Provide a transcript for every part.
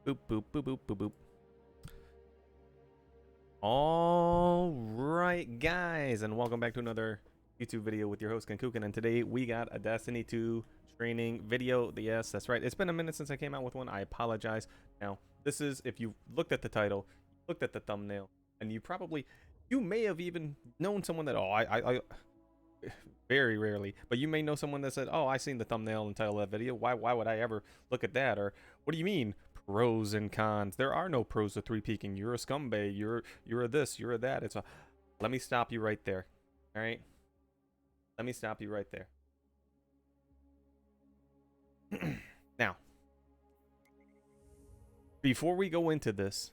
Boop, boop, boop, boop, boop, boop. All right, guys, and welcome back to another YouTube video with your host, Kenkukun. And today we got a Destiny 2 training video. Yes, that's right. It's been a minute since I came out with one. I apologize. Now, this is, if you looked at the title, looked at the thumbnail, and you may have even known someone that, very rarely, but you may know someone that said, "Oh, I seen the thumbnail and title of that video. Why would I ever look at that?" Or, "What do you mean pros and cons? There are no pros to three peaking. You're a scumbag. You're a this. You're a that." It's a. Let me stop you right there. All right. Let me stop you right there. Now, before we go into this,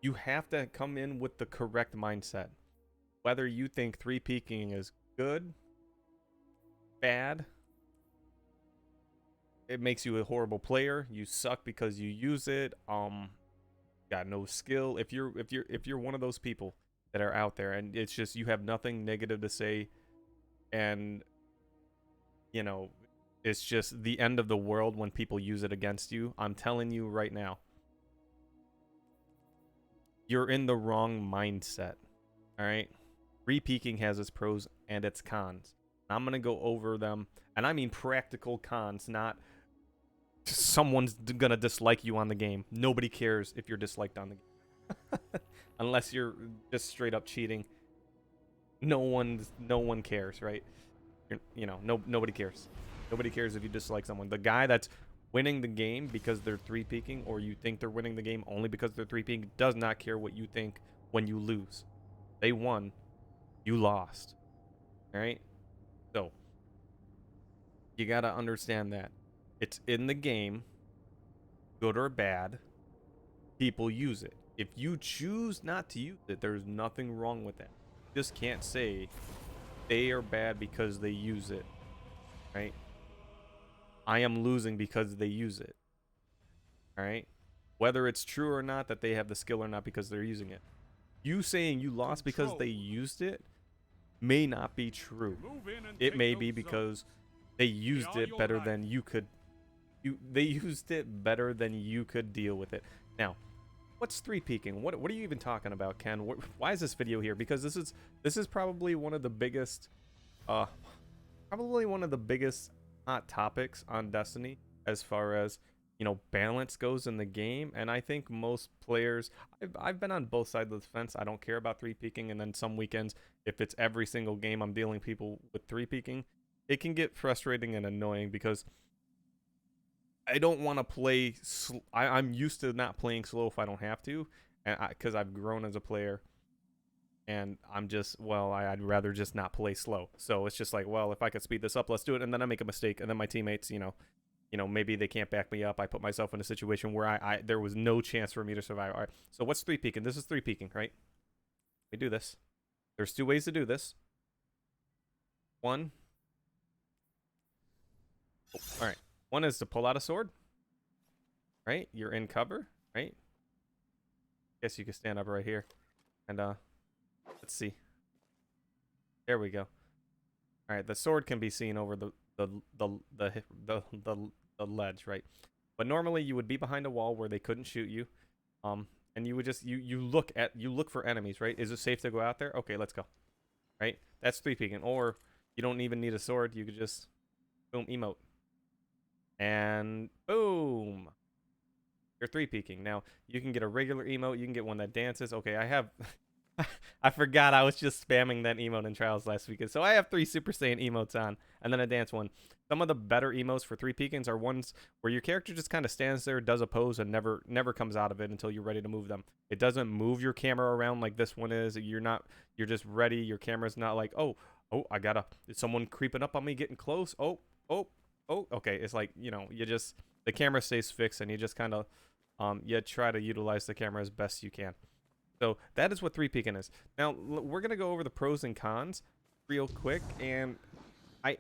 you have to come in with the correct mindset. Whether you think three peaking is good, bad, it makes you a horrible player, you suck because you use it, got no skill. If you're one of those people that are out there and it's just you have nothing negative to say, and you know it's just the end of the world when people use it against you, I'm telling you right now, you're in the wrong mindset. All right, re-peaking has its pros and its cons. I'm gonna go over them, and I mean practical cons, not someone's gonna dislike you on the game. Nobody cares if you're disliked on the game. Unless you're just straight up cheating. No one cares, right? Nobody cares. Nobody cares if you dislike someone. The guy that's winning the game because they're three peaking, or you think they're winning the game only because they're three peaking, does not care what you think when you lose. They won, you lost. All right? So, you got to understand that it's in the game, good or bad, people use it. If you choose not to use it, there's nothing wrong with that. You just can't say they are bad because they use it, right? I am losing because they use it, all right? Whether it's true or not that they have the skill or not because they're using it. You saying you lost because they used it may not be true. It may be because they used it better than you could. They used it better than you could deal with it. Now, what's three peaking? What are you even talking about, Ken? Why is this video here? Because this is probably one of the biggest hot topics on Destiny as far as balance goes in the game. And I think most players, I've been on both sides of the fence. I don't care about three peaking, and then some weekends, if it's every single game I'm dealing people with three peaking, it can get frustrating and annoying because I don't want to play. I'm used to not playing slow if I don't have to, and because I've grown as a player, and I'm just I'd rather just not play slow. So it's just like, well, if I could speed this up, let's do it. And then I make a mistake, and then my teammates, maybe they can't back me up. I put myself in a situation where I there was no chance for me to survive. All right. So what's three peaking? This is three peaking, right? We do this. There's two ways to do this. One. All right. One is to pull out a sword, right? You're in cover, right? Guess you can stand up right here, and let's see. There we go. All right, the sword can be seen over the ledge, right? But normally you would be behind a wall where they couldn't shoot you, and you would just you look for enemies, right? Is it safe to go out there? Okay, let's go. Right? That's three peeking, or you don't even need a sword. You could just boom emote. And boom, you're three peaking. Now you can get a regular emote. You can get one that dances. Okay, I have. I forgot I was just spamming that emote in trials last weekend. So I have 3 Super Saiyan emotes on, and then a dance one. Some of the better emotes for three peakings are ones where your character just kind of stands there, does a pose, and never comes out of it until you're ready to move them. It doesn't move your camera around like this one is. You're just ready. Your camera's not like, oh, is someone creeping up on me, getting close? Oh. Okay, it's like, the camera stays fixed, and you just kind of, you try to utilize the camera as best you can. So that is what three peaking is. Now we're gonna go over the pros and cons real quick, and I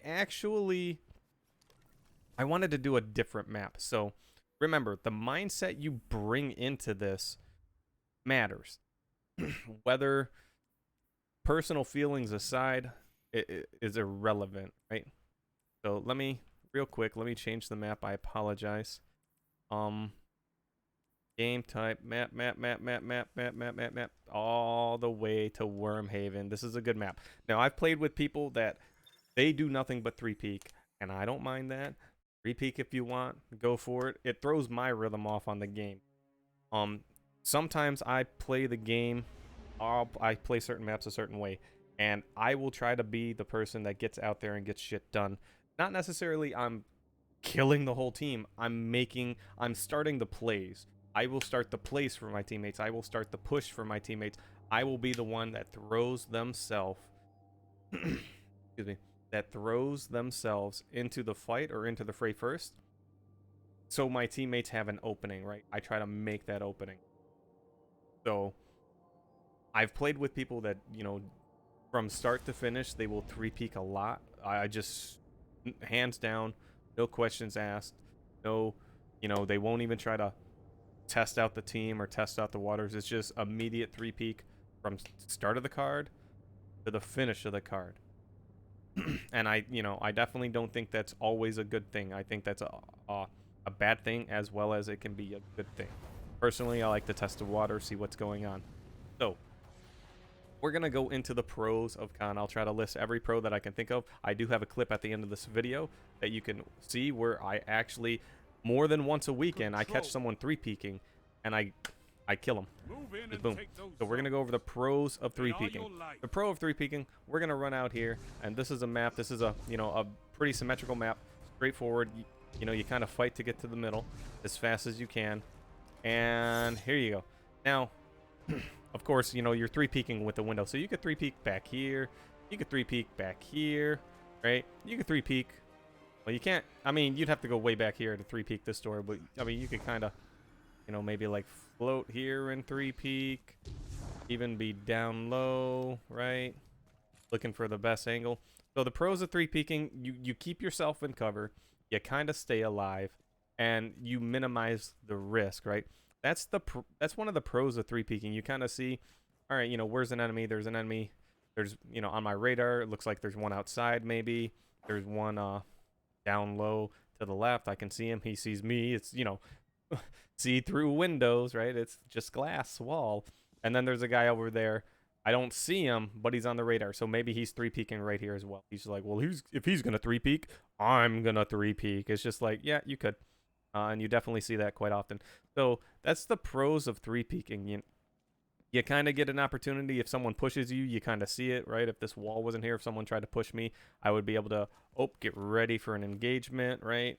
wanted to do a different map. So remember, the mindset you bring into this matters. Whether personal feelings aside, it is irrelevant, right? So real quick, let me change the map. I apologize. Game type, map, all the way to Wormhaven. This is a good map. Now, I've played with people that they do nothing but 3-peek, and I don't mind that. 3-peek if you want, go for it. It throws my rhythm off on the game. Sometimes I play the game, I play certain maps a certain way, and I will try to be the person that gets out there and gets shit done. Not necessarily I'm killing the whole team. I'm starting the plays. I will start the plays for my teammates. I will start the push for my teammates. I will be the one that throws themselves excuse me, that throws themselves into the fight or into the fray first. So my teammates have an opening, right? I try to make that opening. So I've played with people that, you know, from start to finish, they will 3-peek a lot. I just, hands down, no questions asked. No, you know, they won't even try to test out the team or test out the waters. It's just immediate 3-peek from start of the card to the finish of the card. And I definitely don't think that's always a good thing. I think that's a bad thing as well as it can be a good thing. Personally, I like to test the water, see what's going on. So we're going to go into the pros of Con. I'll try to list every pro that I can think of. I do have a clip at the end of this video that you can see where I actually, more than once a weekend, I catch someone 3-peeking and I kill them. Just boom. So we're going to go over the pros of 3-peeking. The pro of 3-peeking, we're going to run out here, and this is a map. This is a, you know, a pretty symmetrical map. Straightforward. You know, you kind of fight to get to the middle as fast as you can. And here you go. Now, of course, you know, you're 3-peeking with the window. So you could 3-peek back here. You could 3-peek back here, right? You could 3-peek. Well, you can't. I mean, you'd have to go way back here to 3-peek this door. But, I mean, you could kind of, you know, maybe like float here and 3-peek. Even be down low, right? Looking for the best angle. So the pros of 3-peeking, you keep yourself in cover. You kind of stay alive. And you minimize the risk, right? That's one of the pros of 3-peeking. You kind of see, all right, you know, where's an enemy? There's an enemy. There's, you know, on my radar, it looks like there's one outside maybe. There's one down low to the left. I can see him. He sees me. It's, you know, see through windows, right? It's just glass wall. And then there's a guy over there. I don't see him, but he's on the radar. So maybe he's 3-peeking right here as well. He's like, well, if he's going to 3-peek, I'm going to 3-peek. It's just like, yeah, you could. And you definitely see that quite often. So that's the pros of 3-peeking. You kind of get an opportunity. If someone pushes you, you kind of see it, right? If this wall wasn't here, if someone tried to push me, I would be able to, get ready for an engagement, right?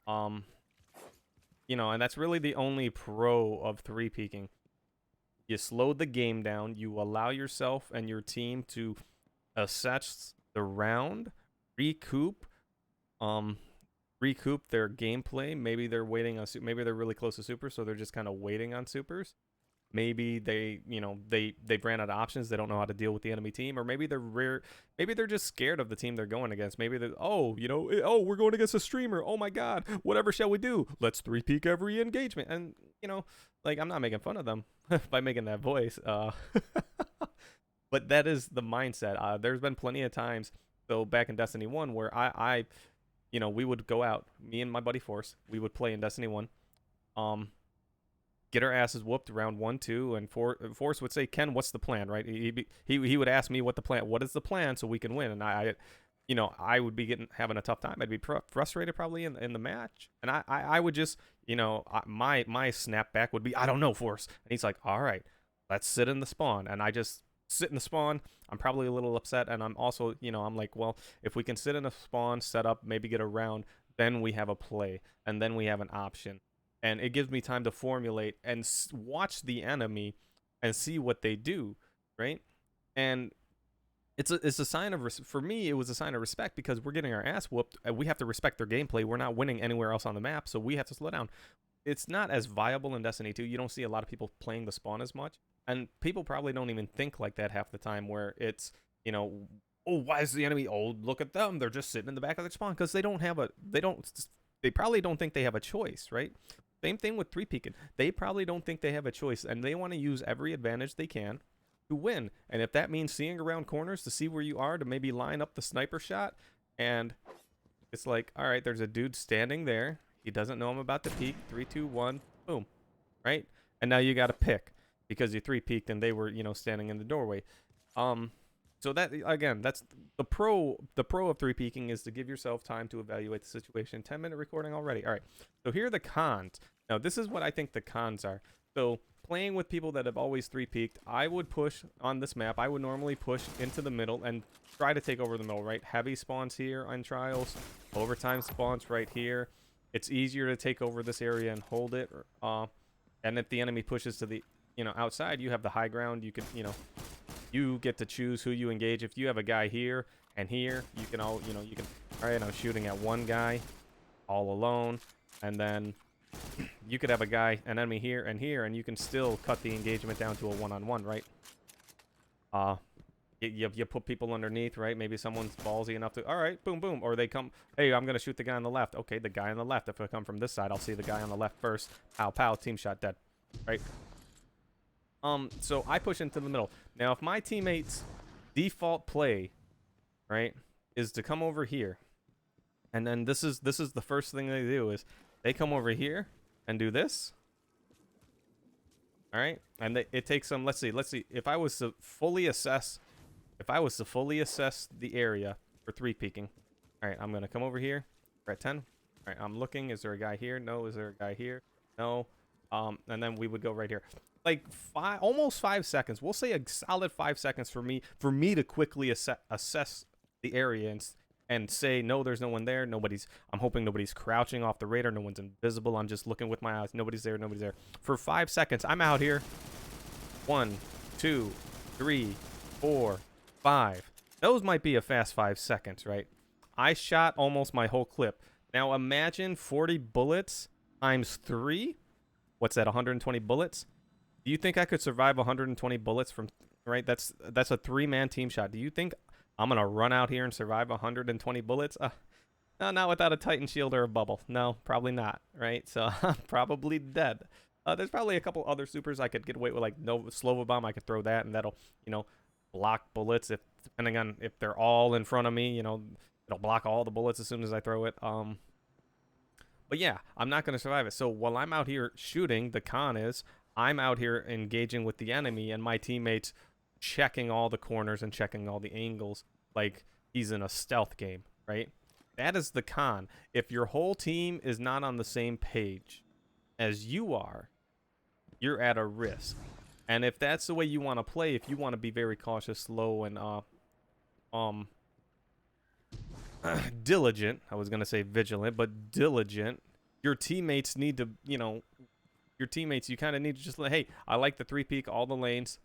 You know, and that's really the only pro of 3-peeking. You slow the game down. You allow yourself and your team to assess the round, recoup their gameplay. Maybe they're waiting on, maybe they're really close to super, so they're just kind of waiting on supers. Maybe they, you know, they ran out of options. They don't know how to deal with the enemy team, or maybe they're just scared of the team they're going against. Maybe they're, we're going against a streamer. Oh my god, whatever shall we do? Let's 3-peek every engagement. And, you know, like, I'm not making fun of them by making that voice. But that is the mindset. There's been plenty of times, so back in Destiny 1, where I you know, we would go out, me and my buddy Force, we would play in Destiny 1, get our asses whooped round 1, 2, and Force would say, Ken, what's the plan, right? He would ask me what is the plan so we can win, and I would be having a tough time. I'd be frustrated probably in the match, and I would just, you know, my snapback would be, I don't know, Force, and he's like, all right, let's sit in the spawn, and I just sit in the spawn. I'm probably a little upset, and I'm also, you know, I'm like, well, if we can sit in a spawn, set up, maybe get a round, then we have a play, and then we have an option, and it gives me time to formulate and watch the enemy and see what they do, right? And it's a sign of, for me, it was a sign of respect, because we're getting our ass whooped, and we have to respect their gameplay. We're not winning anywhere else on the map, so we have to slow down. It's not as viable in Destiny 2. You don't see a lot of people playing the spawn as much. And people probably don't even think like that half the time, where it's, you know, oh, why is the enemy? Oh, look at them. They're just sitting in the back of their spawn, because they probably don't think they have a choice, right? Same thing with 3-peeking. They probably don't think they have a choice, and they want to use every advantage they can to win. And if that means seeing around corners to see where you are, to maybe line up the sniper shot, and it's like, all right, there's a dude standing there. He doesn't know I'm about to peek. 3, 2, 1, boom, right? and now you got to pick because you three peeked and they were, you know, standing in the doorway. So that, again, that's the pro. The pro of three peeking is to give yourself time to evaluate the situation. 10-minute recording already. All right. So here are the cons. Now this is what I think the cons are. So playing with people that have always three peeked, I would push on this map. I would normally push into the middle and try to take over the middle. Right. Heavy spawns here on trials. Overtime spawns right here. It's easier to take over this area and hold it. And if the enemy pushes to the, you know, outside, you have the high ground. You can, you know, you get to choose who you engage. If you have a guy here and here, you can all, you know, you can, all right, I'm shooting at one guy all alone. And then you could have a guy, an enemy here, and you can still cut the engagement down to a one-on-one, right? You put people underneath, right? Maybe someone's ballsy enough to, all right, boom, boom. Or they come, hey, I'm going to shoot the guy on the left. Okay, the guy on the left. If I come from this side, I'll see the guy on the left first. Pow, pow, team shot dead, right? So I push into the middle. Now, if my teammates' default play, right, is to come over here, and then this is the first thing they do is they come over here and do this. All right, and it takes them. Let's see. If I was to fully assess the area for three peeking, all right, I'm gonna come over here. We're at 10. All right, I'm looking. Is there a guy here? No. Is there a guy here? No. And then we would go right here. Like almost 5 seconds. We'll say a solid 5 seconds for me to quickly assess the area and say, no, there's no one there. I'm hoping nobody's crouching off the radar. No one's invisible. I'm just looking with my eyes. Nobody's there. For 5 seconds, I'm out here. 1, 2, 3, 4, 5. Those might be a fast 5 seconds, right? I shot almost my whole clip. Now imagine 40 bullets times 3. What's that, 120 bullets? Do you think I could survive 120 bullets from, right? That's a 3-man team shot. Do you think I'm going to run out here and survive 120 bullets? No, not without a Titan shield or a bubble. No, probably not, right? So I'm probably dead. There's probably a couple other supers I could get away with, like Slova Bomb. I could throw that, and that'll, you know, block bullets depending on if they're all in front of me. You know, it'll block all the bullets as soon as I throw it. But yeah, I'm not going to survive it. So while I'm out here shooting, the con is I'm out here engaging with the enemy and my teammates checking all the corners and checking all the angles like he's in a stealth game, right? That is the con. If your whole team is not on the same page as you are, you're at a risk. And if that's the way you want to play, if you want to be very cautious, slow, and diligent, I was going to say vigilant, but diligent, your teammates need to, you know, you kind of need to just let, hey, I like the 3-peek, all the lanes.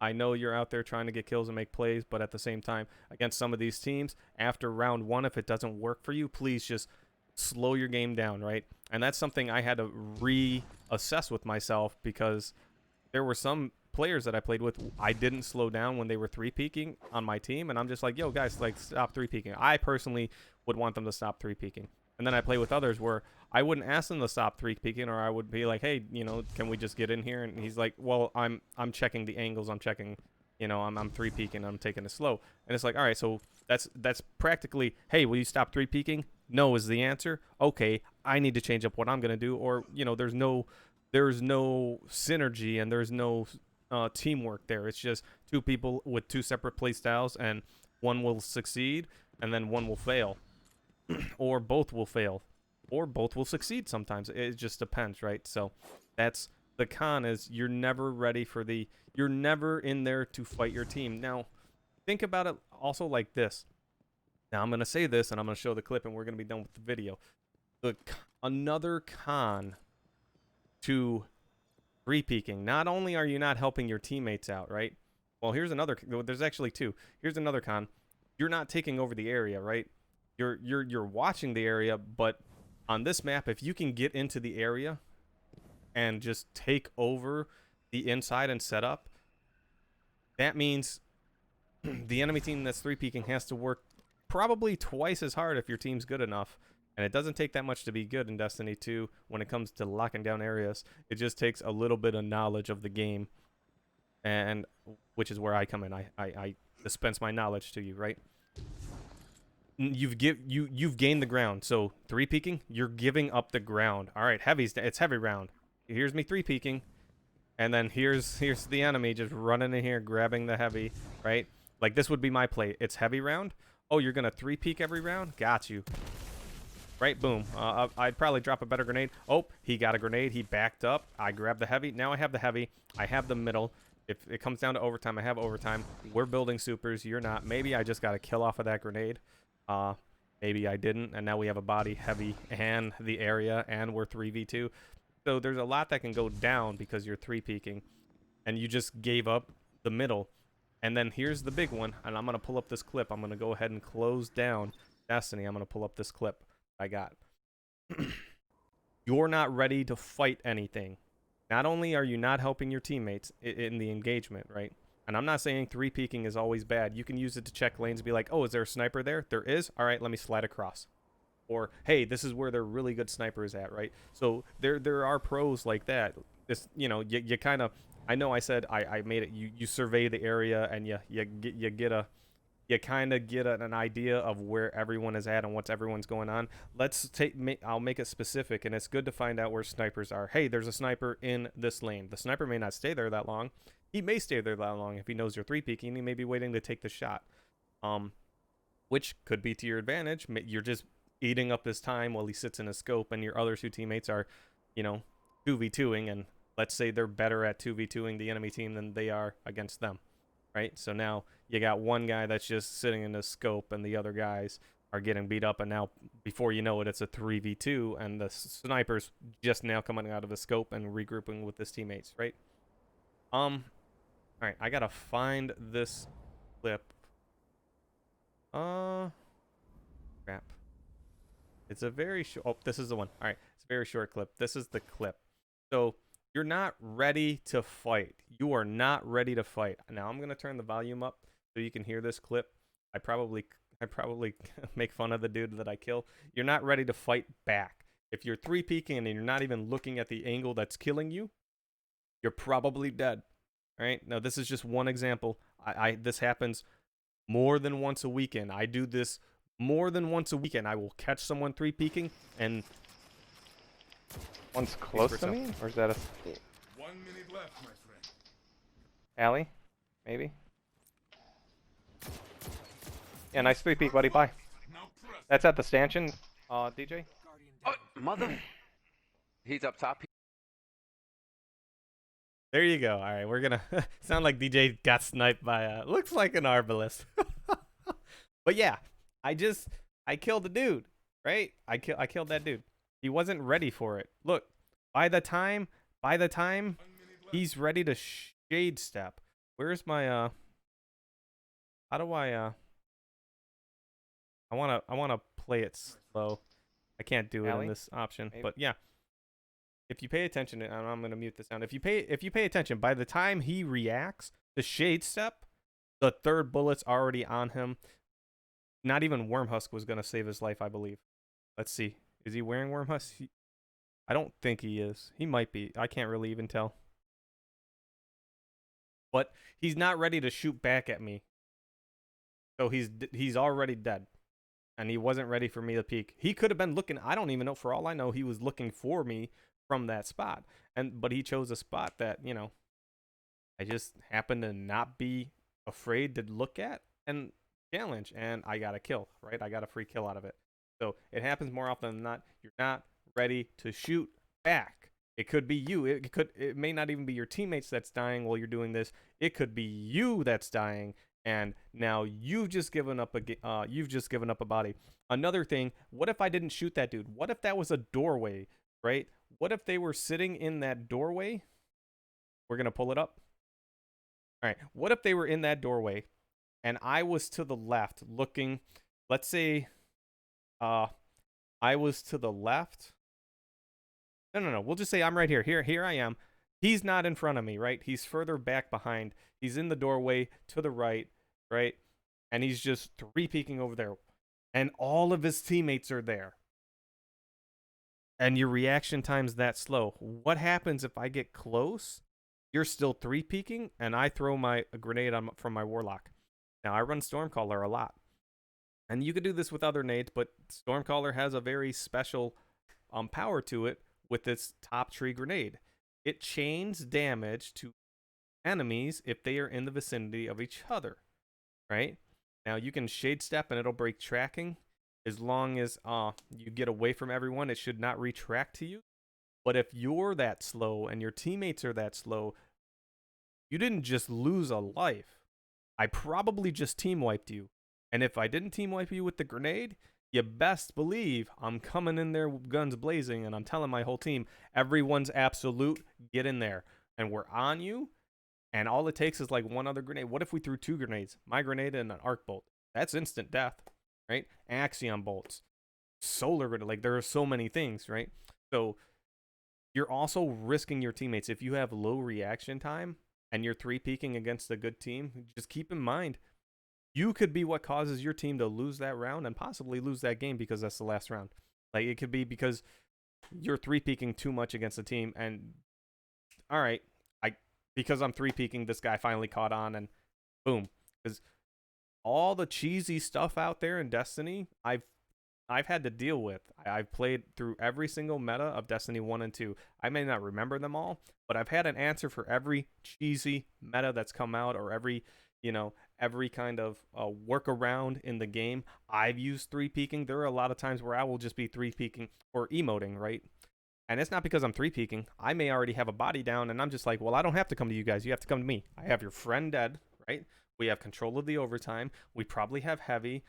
I know you're out there trying to get kills and make plays, but at the same time, against some of these teams, after round 1, if it doesn't work for you, please just slow your game down, right? And that's something I had to reassess with myself because there were some players that I played with, I didn't slow down when they were 3-peeking on my team, and I'm just like, yo, guys, like, stop 3-peeking. I personally would want them to stop 3-peeking. And then I play with others where I wouldn't ask them to stop 3-peeking, or I would be like, hey, you know, can we just get in here? And he's like, well, I'm checking the angles, I'm checking, you know, I'm 3-peeking, I'm taking it slow. And it's like, all right, so that's practically, hey, will you stop 3-peeking? No is the answer. Okay, I need to change up what I'm gonna do, or, you know, there's no synergy and there's no teamwork there. It's just two people with two separate play styles, and one will succeed and then one will fail. Or both will fail, or both will succeed sometimes. It just depends, right? So that's the con, is you're never ready for you're never in there to fight your team. Now, think about it also like this. Now, I'm going to say this, and I'm going to show the clip, and we're going to be done with the video. Another con to 3-peeking. Not only are you not helping your teammates out, right? Well, here's another. There's actually 2. Here's another con. You're not taking over the area, right? You're watching the area, but on this map, if you can get into the area and just take over the inside and set up, that means the enemy team that's 3-peeking has to work probably twice as hard if your team's good enough. And it doesn't take that much to be good in Destiny 2 when it comes to locking down areas. It just takes a little bit of knowledge of the game, and which is where I come in. I dispense my knowledge to you, right? You've gained the ground. So 3-peeking, you're giving up the ground. All right, it's heavy round. Here's me 3-peeking. And then here's the enemy just running in here, grabbing the heavy, right? Like, this would be my play. It's heavy round. Oh, you're going to 3-peek every round? Got you. Right, boom. I'd probably drop a better grenade. Oh, he got a grenade. He backed up. I grabbed the heavy. Now I have the heavy. I have the middle. If it comes down to overtime, I have overtime. We're building supers. You're not. Maybe I just got a kill off of that grenade. Maybe I didn't. And now we have a body, heavy, and the area, and we're 3v2. So there's a lot that can go down because you're 3-peeking. And you just gave up the middle. And then here's the big one. And I'm going to pull up this clip. I'm going to go ahead and close down Destiny. I'm going to pull up this clip I got. You're not ready to fight anything. Not only are you not helping your teammates in the engagement, right? And I'm not saying 3-peeking is always bad. You can use it to check lanes and be like, oh, is there a sniper there? There is? All right, let me slide across. Or, hey, this is where their really good sniper is at, right? So there are pros like that. This, you know, you kind of, I know I said I made it, you survey the area and you kind of get an idea of where everyone is at and what's everyone's going on. I'll make it specific, and it's good to find out where snipers are. Hey, there's a sniper in this lane. The sniper may not stay there that long. He may stay there that long if he knows you're 3-peeking. He may be waiting to take the shot, which could be to your advantage. You're just eating up his time while he sits in a scope, and your other 2 teammates are, you know, 2v2ing, and let's say they're better at 2v2ing the enemy team than they are against them. Right, so now you got one guy that's just sitting in the scope, and the other guys are getting beat up, and now before you know it, it's a 3v2, and the sniper's just now coming out of the scope and regrouping with his teammates. Right. All right, I gotta find this clip. Crap. It's a very short. Oh, this is the one. All right, it's a very short clip. This is the clip. So you're not ready to fight. You are not ready to fight. Now I'm gonna turn the volume up so you can hear this clip. I probably make fun of the dude that I kill. You're not ready to fight back. If you're 3-peeking and you're not even looking at the angle that's killing you, you're probably dead. All right. Now this is just one example. This happens more than once a weekend. I do this more than once a weekend. I will catch someone 3-peeking and. One's close to me? Or is that a... 1 minute left, my friend. Alley? Maybe? Yeah, nice 3-peek, buddy. Bye. That's at the stanchion, DJ? Oh, mother! He's up top. There you go. All right, we're gonna sound like DJ got sniped by looks like an arbalist. But yeah, I killed the dude, right? I killed that dude. He wasn't ready for it. Look, by the time he's ready to shade step. Where's my how do I wanna play it slow. I can't do it in this option. Maybe. But yeah. If you pay attention, and I'm gonna mute the sound. If you pay attention, by the time he reacts to shade step, the 3rd bullet's already on him. Not even Wormhusk was gonna save his life, I believe. Let's see. Is he wearing Wormhusk? I don't think he is. He might be. I can't really even tell. But he's not ready to shoot back at me. So he's already dead. And he wasn't ready for me to peek. He could have been looking. I don't even know. For all I know, he was looking for me from that spot. But he chose a spot that, you know, I just happened to not be afraid to look at and challenge. And I got a kill, right? I got a free kill out of it. So it happens more often than not. You're not ready to shoot back. It could be you. It may not even be your teammates that's dying while you're doing this. It could be you that's dying, and now you've just given up a body. Another thing, what if I didn't shoot that dude? What if that was a doorway, right? What if they were sitting in that doorway? We're gonna pull it up. All right. What if they were in that doorway, and I was to the left looking? Let's say. I was to the left. No. We'll just say I'm right here. Here I am. He's not in front of me, right? He's further back behind. He's in the doorway to the right, right? And he's just 3-peeking over there. And all of his teammates are there. And your reaction time's that slow. What happens if I get close? You're still 3-peeking, and I throw a grenade from my Warlock. Now, I run Stormcaller a lot. And you could do this with other nades, but Stormcaller has a very special power to it with its top tree grenade. it chains damage to enemies if they are in the vicinity of each other, right? Now you can shade step and it'll break tracking. As long as you get away from everyone, it should not retract to you. But if you're that slow and your teammates are that slow, you didn't just lose a life. I probably just team wiped you. And if I didn't team wipe you with the grenade, you best believe I'm coming in there guns blazing and I'm telling my whole team, everyone's absolute, get in there. And we're on you. And all it takes is like one other grenade. What if we threw 2 grenades? My grenade and an arc bolt. That's instant death, right? Axion bolts, solar grenade. Like there are so many things, right? So you're also risking your teammates. If you have low reaction time and you're 3-peaking against a good team, just keep in mind, you could be what causes your team to lose that round and possibly lose that game because that's the last round. Like it could be because you're 3-peaking too much against a team and all right, because I'm 3-peaking, this guy finally caught on and boom. Because all the cheesy stuff out there in Destiny, I've had to deal with. I've played through every single meta of Destiny 1 and 2. I may not remember them all, but I've had an answer for every cheesy meta that's come out or every kind of workaround in the game. I've used 3-peaking. There are a lot of times where I will just be 3-peaking or emoting, right? And it's not because I'm 3-peaking. I may already have a body down, and I'm just like, well, I don't have to come to you guys. You have to come to me. I have your friend dead, right? We have control of the overtime. We probably have heavy.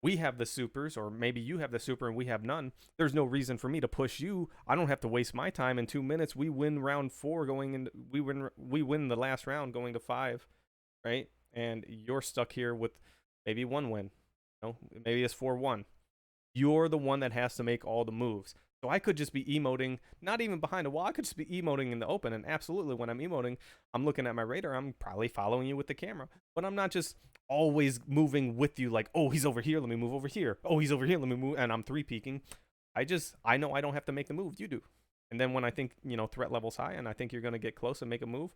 We have the supers, or maybe you have the super and we have none. There's no reason for me to push you. I don't have to waste my time. In 2 minutes, we win round 4 going in. We win the last round going to 5, right? And you're stuck here with maybe 1 win. Maybe it's 4-1. You're the one that has to make all the moves. So I could just be emoting, not even behind a wall. I could just be emoting in the open. And absolutely, when I'm emoting, I'm looking at my radar. I'm probably following you with the camera. But I'm not just always moving with you like, oh, he's over here. Let me move over here. Oh, he's over here. Let me move. And I'm 3-peaking. I know I don't have to make the move. You do. And then when I think, threat level's high and I think you're going to get close and make a move,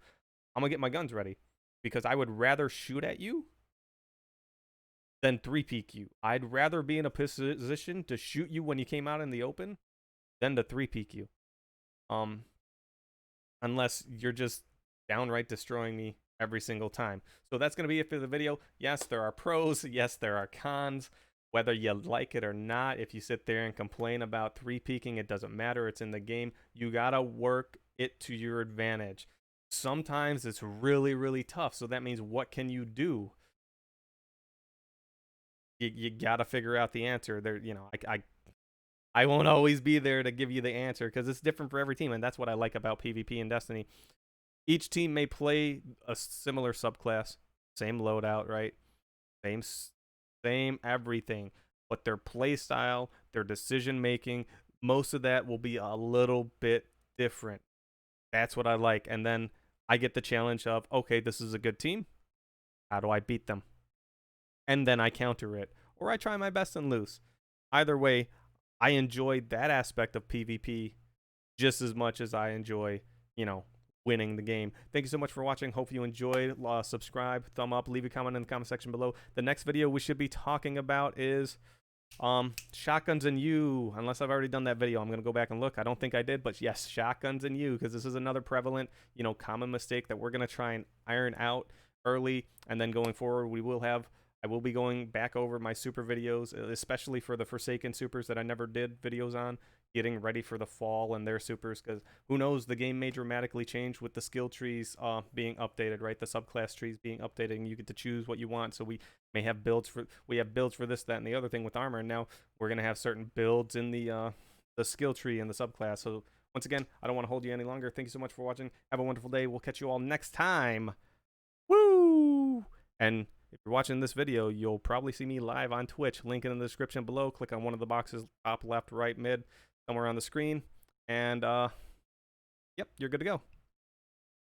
I'm going to get my guns ready. Because I would rather shoot at you than 3-peak you. I'd rather be in a position to shoot you when you came out in the open than to 3-peak you. Unless you're just downright destroying me every single time. So that's going to be it for the video. Yes, there are pros. Yes, there are cons. Whether you like it or not, if you sit there and complain about 3-peaking, it doesn't matter. It's in the game. You got to work it to your advantage. Sometimes it's really, really tough. So that means what can you do? You got to figure out the answer. There, I won't always be there to give you the answer because it's different for every team, and that's what I like about PvP and Destiny. Each team may play a similar subclass, same loadout, right? Same everything, but their play style, their decision making, most of that will be a little bit different. That's what I like, and then I get the challenge of, okay, this is a good team. How do I beat them? And then I counter it, or I try my best and lose. Either way, I enjoy that aspect of PvP just as much as I enjoy, winning the game. Thank you so much for watching. Hope you enjoyed. Subscribe, thumb up, leave a comment in the comment section below. The next video we should be talking about is shotguns and you. Unless I've already done that video, I'm going to go back and look. I don't think I did, but yes, shotguns and you, because this is another prevalent, common mistake that we're going to try and iron out early, and then going forward I will be going back over my super videos, especially for the Forsaken supers that I never did videos on, getting ready for the fall and their supers, because who knows, the game may dramatically change with the skill trees being updated, right? The subclass trees being updated, and you get to choose what you want. So we may have builds for this, that, and the other thing with armor, and now we're going to have certain builds in the skill tree and the subclass. So once again, I don't want to hold you any longer. Thank you so much for watching. Have a wonderful day. We'll catch you all next time. Woo! And if you're watching this video, you'll probably see me live on Twitch. Link in the description below. Click on one of the boxes, top, left, right, mid, somewhere on the screen. And, yep, you're good to go.